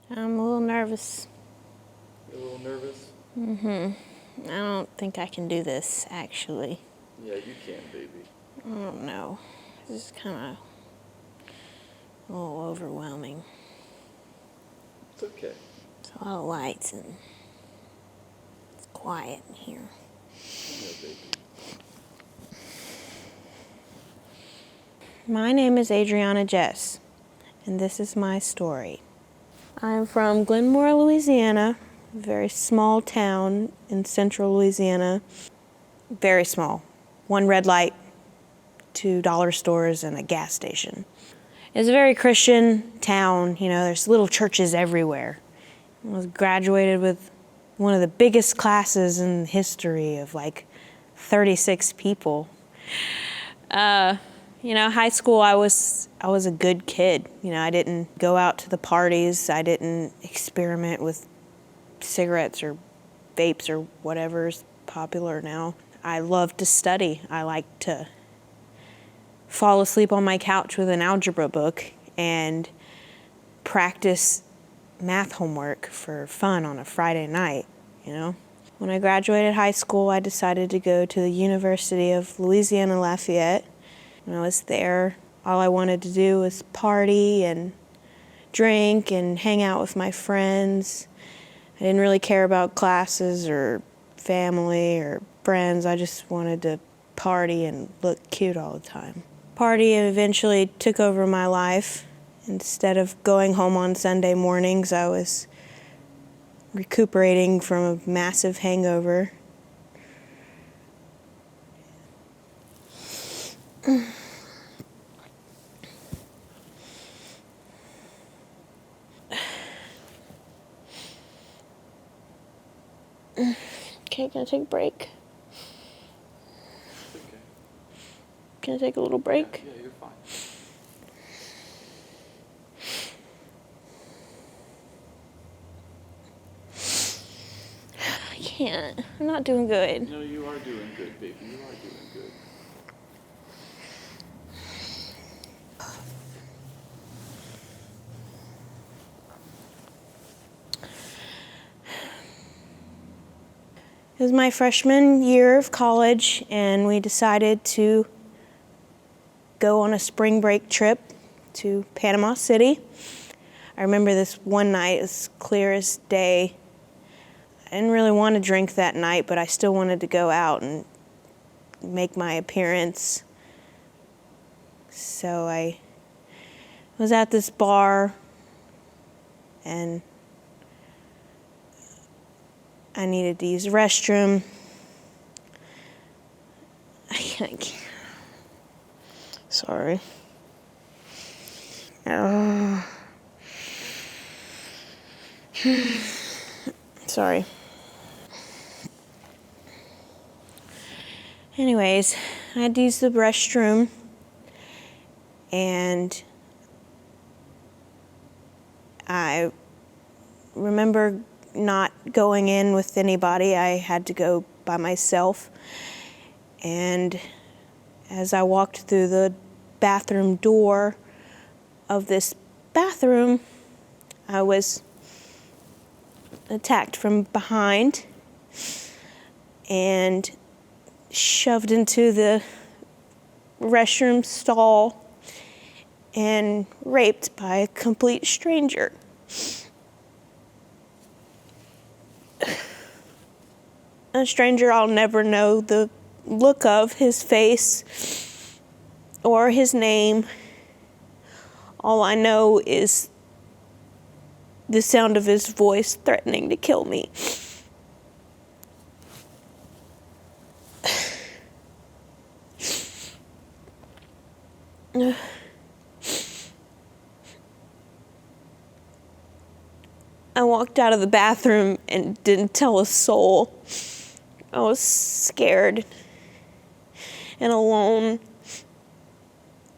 I'm a little nervous. You're a little nervous? I don't think I can do this, actually. Yeah, you can, baby. I don't know. This is kind of a little overwhelming. It's okay. It's a lot of lights and it's quiet in here. Yeah, baby. My name is Adrianna Jess, and this is my story. I'm from Glenmore, Louisiana, a very small town in central Louisiana. Very small. One red light, 2 dollar stores, and a gas station. It's a very Christian town, there's little churches everywhere. I was graduated with one of the biggest classes in history of 36 people. High school, I was a good kid. I didn't go out to the parties. I didn't experiment with cigarettes or vapes or whatever's popular now. I loved to study. I liked to fall asleep on my couch with an algebra book and practice math homework for fun on a Friday night, When I graduated high school, I decided to go to the University of Louisiana Lafayette. When I was there, all I wanted to do was party and drink and hang out with my friends. I didn't really care about classes or family or friends. I just wanted to party and look cute all the time. Party eventually took over my life. Instead of going home on Sunday mornings, I was recuperating from a massive hangover. Okay, can I take a break? It's okay. Can I take a little break? Yeah, you're fine. I can't. I'm not doing good. No, you are doing good, baby. You are doing good. It was my freshman year of college, and we decided to go on a spring break trip to Panama City. I remember this one night, as clear as day. I didn't really want to drink that night, but I still wanted to go out and make my appearance. So I was at this bar, and I needed to use the restroom. I can't. Sorry. Sorry. Anyways, I had to use the restroom, and I remember not going in with anybody. I had to go by myself. And as I walked through the bathroom door of this bathroom, I was attacked from behind and shoved into the restroom stall and raped by a complete stranger. A stranger I'll never know the look of, his face, or his name. All I know is the sound of his voice threatening to kill me. I walked out of the bathroom and didn't tell a soul. I was scared and alone,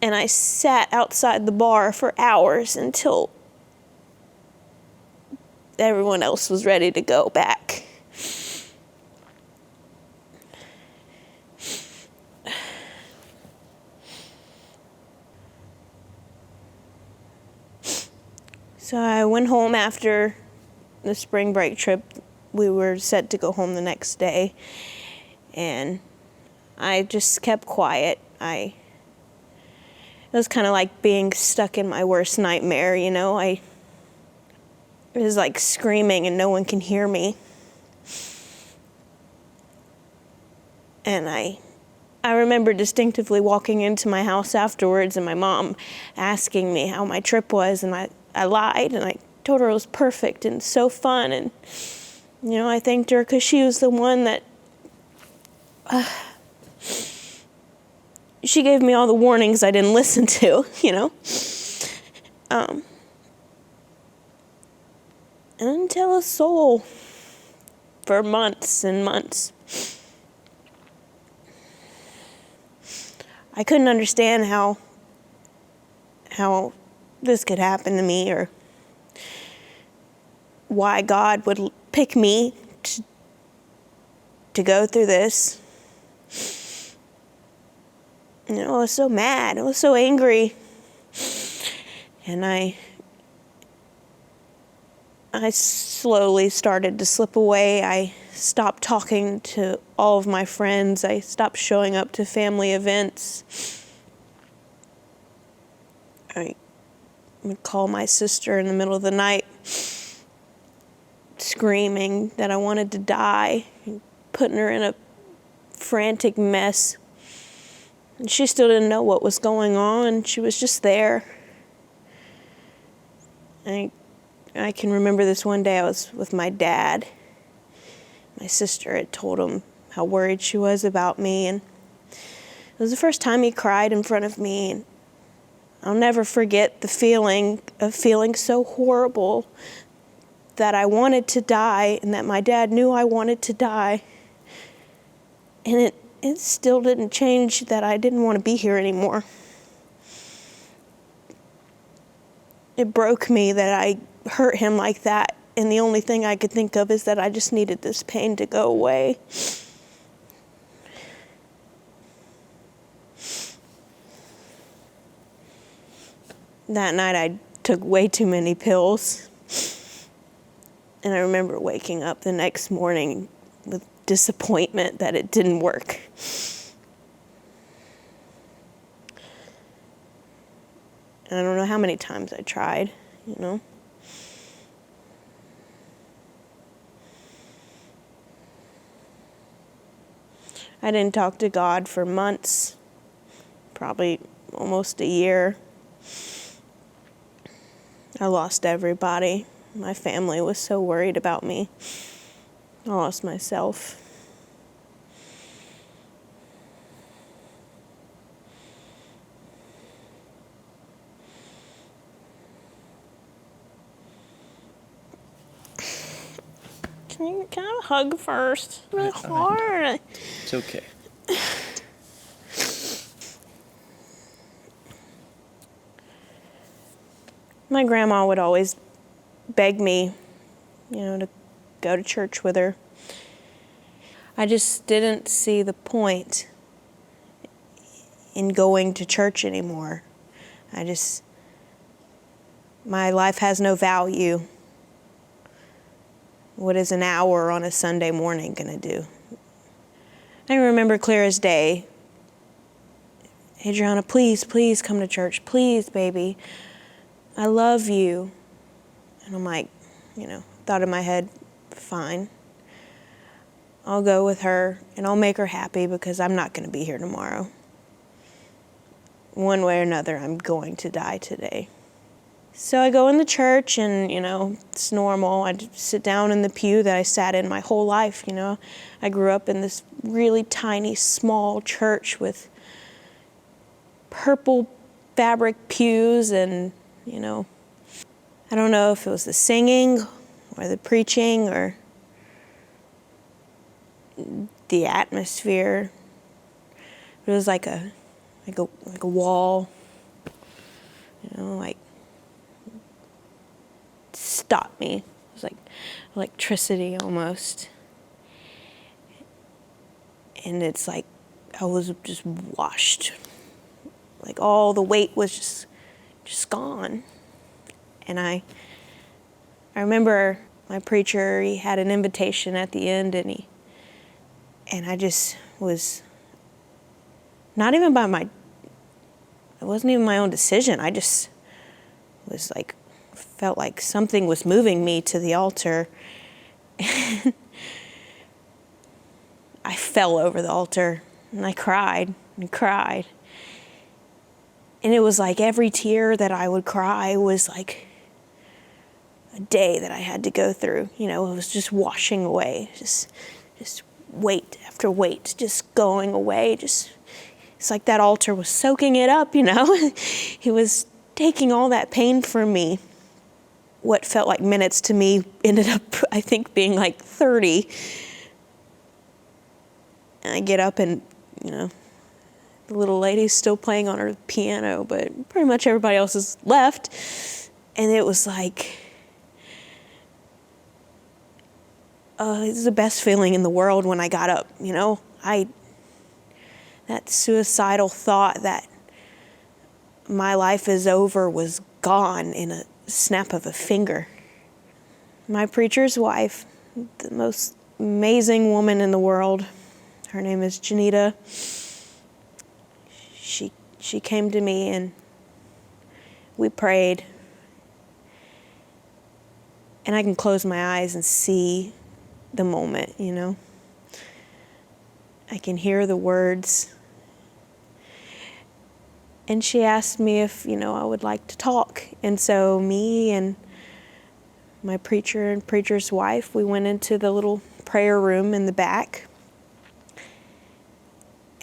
and I sat outside the bar for hours until everyone else was ready to go back. So I went home after the spring break trip. We were set to go home the next day, and I just kept quiet. It was kind of like being stuck in my worst nightmare, you know. I was like screaming and no one can hear me. And I remember distinctively walking into my house afterwards and my mom asking me how my trip was, and I lied and I told her it was perfect and so fun, and you know, I thanked her because she was the one that she gave me all the warnings I didn't listen to, you know. And I didn't tell a soul for months and months. I couldn't understand how this could happen to me, or why God would pick me to go through this. You know, I was so mad. I was so angry. And I slowly started to slip away. I stopped talking to all of my friends. I stopped showing up to family events. I would call my sister in the middle of the night, screaming that I wanted to die, putting her in a frantic mess. And she still didn't know what was going on. She was just there. I can remember this one day I was with my dad. My sister had told him how worried she was about me, and it was the first time he cried in front of me. And I'll never forget the feeling of feeling so horrible that I wanted to die and that my dad knew I wanted to die. And it still didn't change that I didn't want to be here anymore. It broke me that I hurt him like that, and the only thing I could think of is that I just needed this pain to go away. That night I took way too many pills, and I remember waking up the next morning with disappointment that it didn't work. And I don't know how many times I tried, you know. I didn't talk to God for months, probably almost a year. I lost everybody. My family was so worried about me. I lost myself. Can I have a hug first? It's really hard. It's okay. My grandma would always beg me, you know, to go to church with her. I just didn't see the point in going to church anymore. My life has no value. What is an hour on a Sunday morning gonna do? I remember clear as day, Adrianna, please come to church. Please, baby. I love you. And I'm like, you know, thought in my head, fine. I'll go with her and I'll make her happy because I'm not gonna be here tomorrow. One way or another, I'm going to die today. So I go in the church and, you know, it's normal. I sit down in the pew that I sat in my whole life, you know. I grew up in this really tiny, small church with purple fabric pews and, you know, I don't know if it was the singing or the preaching or the atmosphere. It was like a wall, you know, like stopped me. It was like electricity almost. And it's like I was just washed. Like all the weight was just gone. And I I remember my preacher, he had an invitation at the end, and I just was not even it wasn't even my own decision. I just was like, felt like something was moving me to the altar. I fell over the altar and I cried and cried. And it was like every tear that I would cry was like a day that I had to go through. You know, it was just washing away, just weight after weight, just going away. It's like that altar was soaking it up, you know. He was taking all that pain from me. What felt like minutes to me ended up, I think, being like 30. And I get up and, you know, the little lady's still playing on her piano, but pretty much everybody else has left. And it was like, it's the best feeling in the world when I got up, you know. That suicidal thought that my life is over was gone in a snap of a finger. My preacher's wife, the most amazing woman in the world, her name is Janita. She came to me and we prayed. And I can close my eyes and see the moment, you know. I can hear the words. And she asked me if, you know, I would like to talk. And so me and my preacher and preacher's wife, we went into the little prayer room in the back.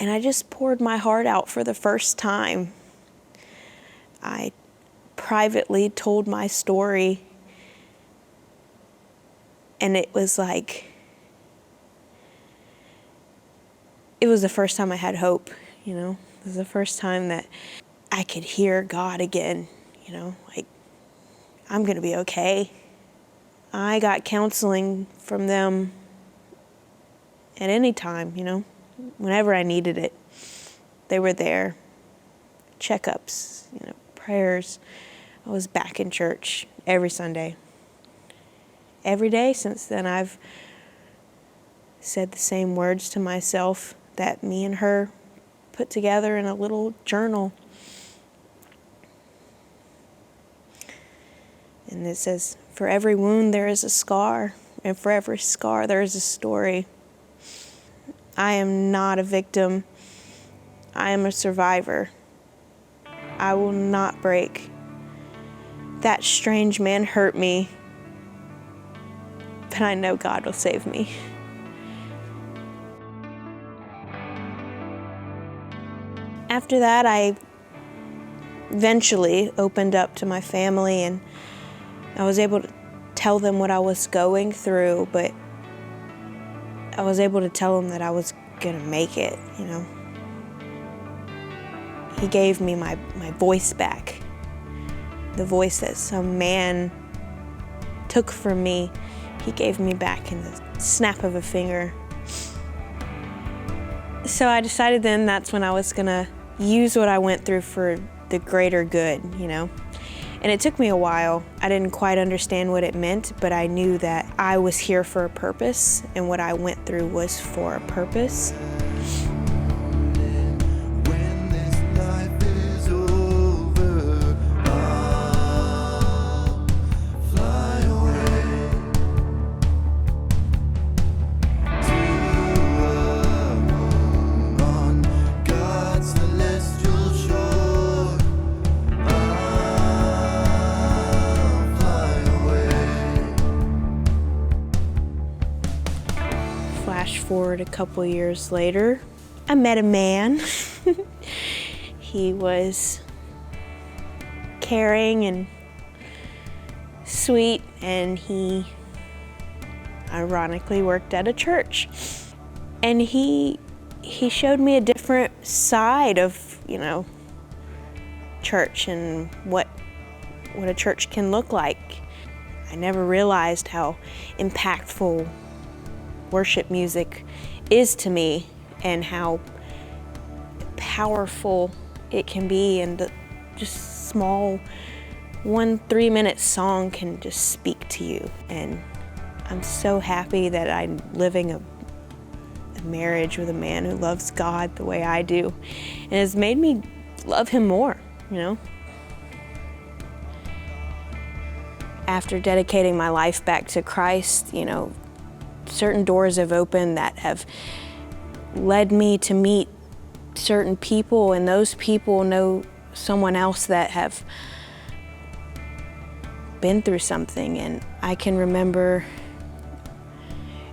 And I just poured my heart out for the first time. I privately told my story. And it was like, it was the first time I had hope, you know. It was the first time that I could hear God again, you know, like, I'm going to be okay. I got counseling from them at any time, you know, whenever I needed it. They were there. Checkups, you know, prayers. I was back in church every Sunday. Every day since then, I've said the same words to myself that me and her put together in a little journal. And it says, for every wound there is a scar, and for every scar there is a story. I am not a victim. I am a survivor. I will not break. That strange man hurt me, but I know God will save me. After that, I eventually opened up to my family, and I was able to tell them what I was going through, but I was able to tell them that I was gonna make it, you know. He gave me my voice back, the voice that some man took from me. He gave me back in the snap of a finger. So I decided then that's when I was gonna use what I went through for the greater good, you know. And it took me a while. I didn't quite understand what it meant, but I knew that I was here for a purpose, and what I went through was for a purpose. Flash forward a couple years later, I met a man. He was caring and sweet, and he ironically worked at a church. And he showed me a different side of, you know, church and what a church can look like. I never realized how impactful worship music is to me, and how powerful it can be in the just small one 3-minute song can just speak to you. And I'm so happy that I'm living a marriage with a man who loves God the way I do, and has made me love him more, you know. After dedicating my life back to Christ, you know, certain doors have opened that have led me to meet certain people, and those people know someone else that have been through something. And I can remember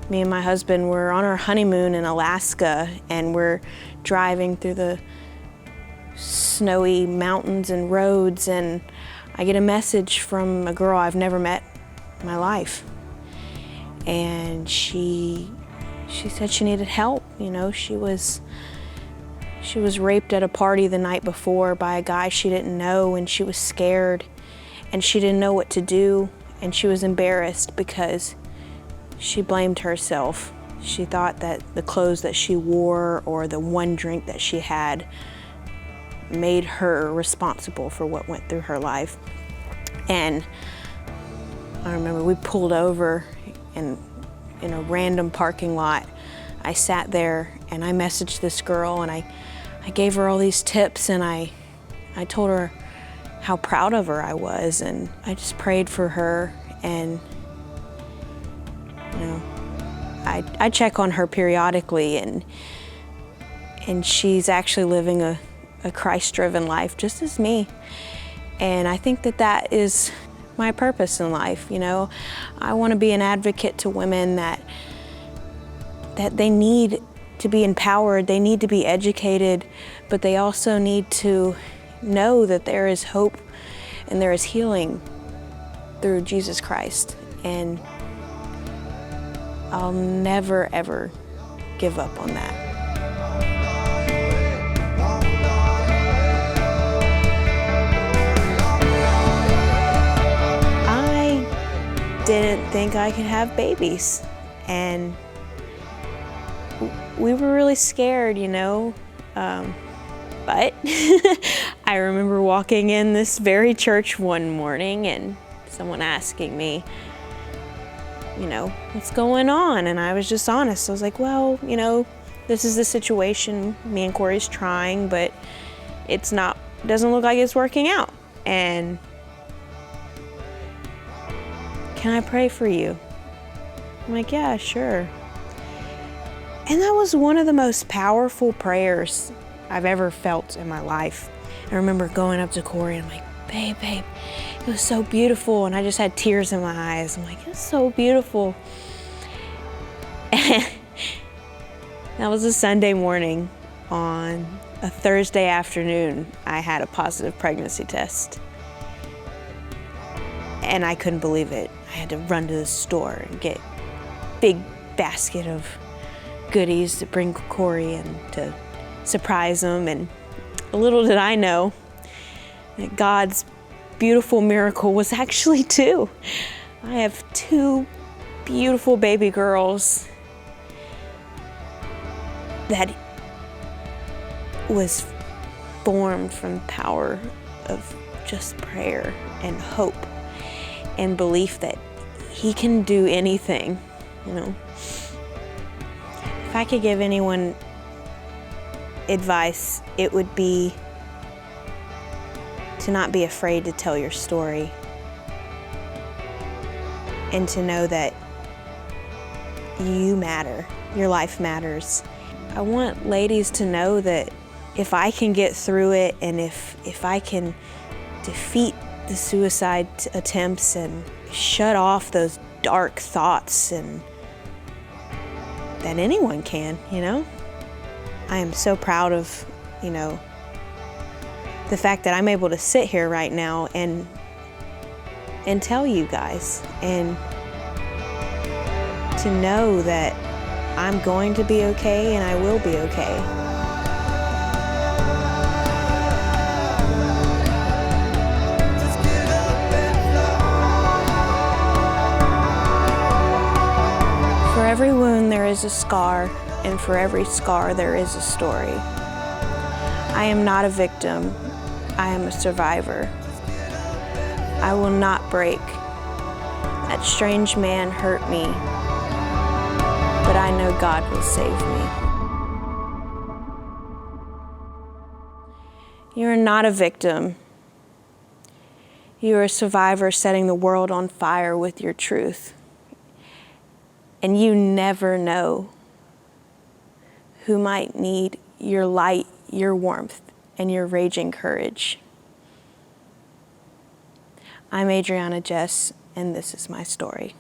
me and my husband were on our honeymoon in Alaska, and we're driving through the snowy mountains and roads, and I get a message from a girl I've never met in my life. And she said she needed help. You know, she was raped at a party the night before by a guy she didn't know, and she was scared, and she didn't know what to do, and she was embarrassed because she blamed herself. She thought that the clothes that she wore or the one drink that she had made her responsible for what went through her life. And I remember we pulled over, and in a random parking lot, I sat there and I messaged this girl, and I gave her all these tips, and I told her how proud of her I was, and I just prayed for her. And you know, I check on her periodically, and she's actually living a Christ-driven life just as me. And I think that is my purpose in life. You know, I want to be an advocate to women that they need to be empowered, they need to be educated, but they also need to know that there is hope and there is healing through Jesus Christ. And I'll never, ever give up on that. I didn't think I could have babies, and we were really scared, you know, but I remember walking in this very church one morning and someone asking me, you know, what's going on? And I was just honest. I was like, well, you know, this is the situation. Me and Corey's trying, but doesn't look like it's working out. And can I pray for you? I'm like, yeah, sure. And that was one of the most powerful prayers I've ever felt in my life. I remember going up to Corey and I'm like, babe, it was so beautiful. And I just had tears in my eyes. I'm like, it's so beautiful. And that was a Sunday morning. On a Thursday afternoon, I had a positive pregnancy test. And I couldn't believe it. I had to run to the store and get a big basket of goodies to bring Corey and to surprise him. And little did I know that God's beautiful miracle was actually 2. I have 2 beautiful baby girls that was formed from the power of just prayer and hope and belief that He can do anything, you know. If I could give anyone advice, it would be to not be afraid to tell your story and to know that you matter, your life matters. I want ladies to know that if I can get through it, and if I can defeat the suicide attempts and shut off those dark thoughts, and that anyone can, you know. I am so proud of, you know, the fact that I'm able to sit here right now and tell you guys, and to know that I'm going to be okay and I will be okay. For every wound there is a scar, and for every scar there is a story. I am not a victim, I am a survivor. I will not break. That strange man hurt me, but I know God will save me. You are not a victim. You are a survivor setting the world on fire with your truth. And you never know who might need your light, your warmth, and your raging courage. I'm Adrianna Jess, and this is my story.